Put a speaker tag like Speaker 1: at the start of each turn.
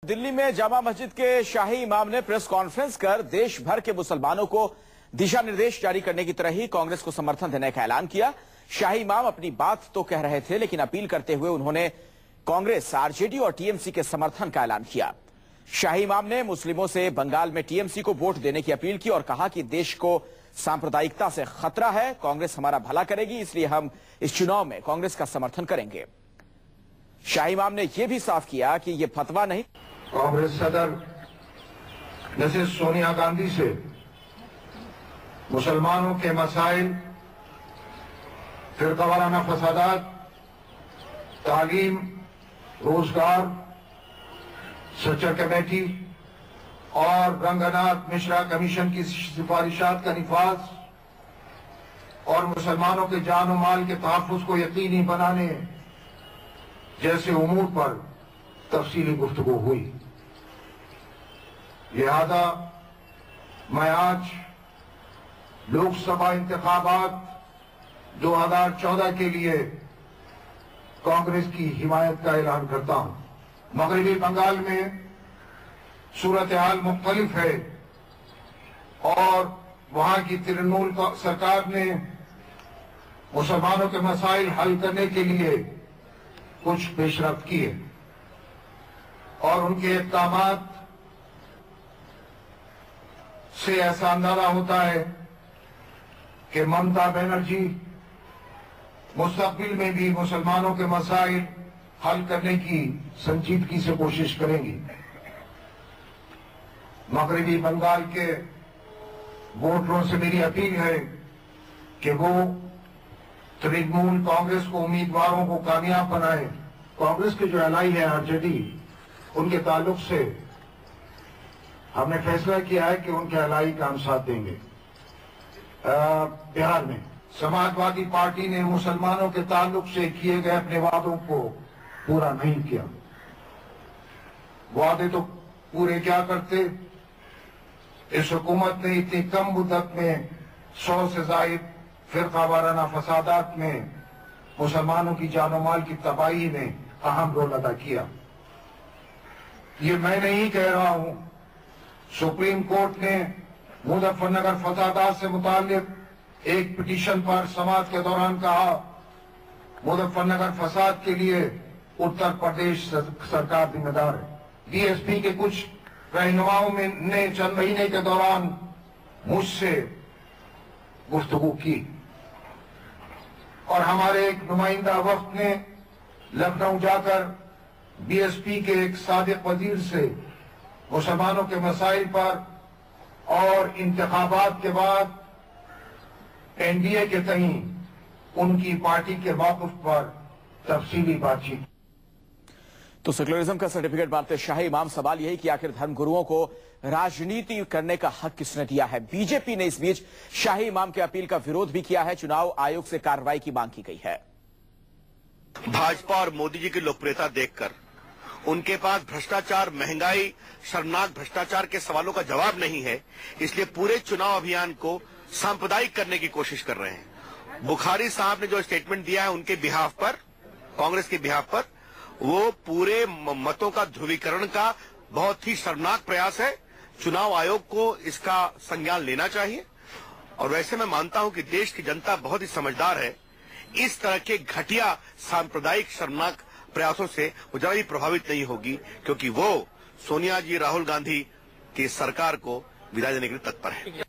Speaker 1: दिल्ली में जामा मस्जिद के शाही इमाम ने प्रेस कॉन्फ्रेंस कर देश भर के मुसलमानों को दिशा निर्देश जारी करने की तरह ही कांग्रेस को समर्थन देने का ऐलान किया। शाही इमाम अपनी बात तो कह रहे थे, लेकिन अपील करते हुए उन्होंने कांग्रेस, आरजेडी और टीएमसी के समर्थन का ऐलान किया। शाही इमाम ने मुस्लिमों से बंगाल में टीएमसी को वोट देने की अपील की और कहा कि देश को सांप्रदायिकता से खतरा है, कांग्रेस हमारा भला करेगी, इसलिए हम इस चुनाव में कांग्रेस का समर्थन करेंगे। शाही इमाम ने यह भी साफ किया कि यह फतवा नहीं।
Speaker 2: कांग्रेस सदर मिसेस सोनिया गांधी से मुसलमानों के मसाइल, फिरका वाराना फसादात, तालीम, रोजगार, सच्चर कमेटी और रंगनाथ मिश्रा कमीशन की सिफारिशात का निफाज और मुसलमानों के जान और माल के तहफ्फुज़ को यकीनी बनाने जैसे उमूर पर तफसीली गुफ्तगू हुई। लिहाजा मैं आज लोकसभा इंतखाबात 2014 के लिए कांग्रेस की हिमायत का ऐलान करता हूं। मगरबी बंगाल में सूरत हाल मुख्तलिफ है और वहां की तृणमूल सरकार ने मुसलमानों के मसाइल हल करने के लिए कुछ पेशरफ्त की है और उनके इक़दामात से ऐसा अंदाजा होता है कि ममता बनर्जी मुस्तकबिल में भी मुसलमानों के मसाइल हल करने की संजीदगी से कोशिश करेंगी। मगरबी बंगाल के वोटरों से मेरी अपील है कि वो तृणमूल कांग्रेस को उम्मीदवारों को कामयाब बनाए। कांग्रेस के जो एलाई है आरजेडी, उनके ताल्लुक से हमने फैसला किया है कि उनके एलाई का हम साथ देंगे। बिहार में समाजवादी पार्टी ने मुसलमानों के ताल्लुक से किए गए अपने वादों को पूरा नहीं किया। वादे तो पूरे क्या करते। इस हुकूमत ने इतनी कम मुद्दत में 100 से जायद फिरका वाराना फसादात में मुसलमानों की जान और माल की तबाही में अहम रोल अदा किया। ये मैं नहीं कह रहा हूं, सुप्रीम कोर्ट ने मुजफ्फरनगर फसादात से मुताल्लिक एक पिटीशन पर समाज के दौरान कहा, मुजफ्फरनगर फसाद के लिए उत्तर प्रदेश सरकार जिम्मेदार है। बीएसपी के कुछ रहनुमाओं ने चंद महीने के दौरान मुझसे गुफ्तगू की और हमारे एक नुमाइंदा वक्त ने लखनऊ जाकर बीएसपी के एक साबिक वजीर से मुसलमानों के मसाइल पर और इंतखाबात के बाद एनडीए के तहीं उनकी पार्टी के मौक़िफ़ पर तफसीली बातचीत।
Speaker 1: तो सेक्युलरिज्म का सर्टिफिकेट बांटते शाही इमाम, सवाल यही कि आखिर धर्मगुरुओं को राजनीति करने का हक किसने दिया है। बीजेपी ने इस बीच शाही इमाम की अपील का विरोध भी किया है। चुनाव आयोग से कार्रवाई की मांग की गई है।
Speaker 3: भाजपा और मोदी जी की लोकप्रियता देखकर उनके पास भ्रष्टाचार, महंगाई, शर्मनाक भ्रष्टाचार के सवालों का जवाब नहीं है, इसलिए पूरे चुनाव अभियान को सांप्रदायिक करने की कोशिश कर रहे हैं। बुखारी साहब ने जो स्टेटमेंट दिया है उनके बिहाफ पर, कांग्रेस के बिहाफ पर, वो पूरे मतों का ध्रुवीकरण का बहुत ही शर्मनाक प्रयास है। चुनाव आयोग को इसका संज्ञान लेना चाहिए और वैसे मैं मानता हूं कि देश की जनता बहुत ही समझदार है। इस तरह के घटिया सांप्रदायिक शर्मनाक प्रयासों से वो जरा भी प्रभावित नहीं होगी, क्योंकि वो सोनिया जी, राहुल गांधी की सरकार को विदाई देने के लिए तत्पर है।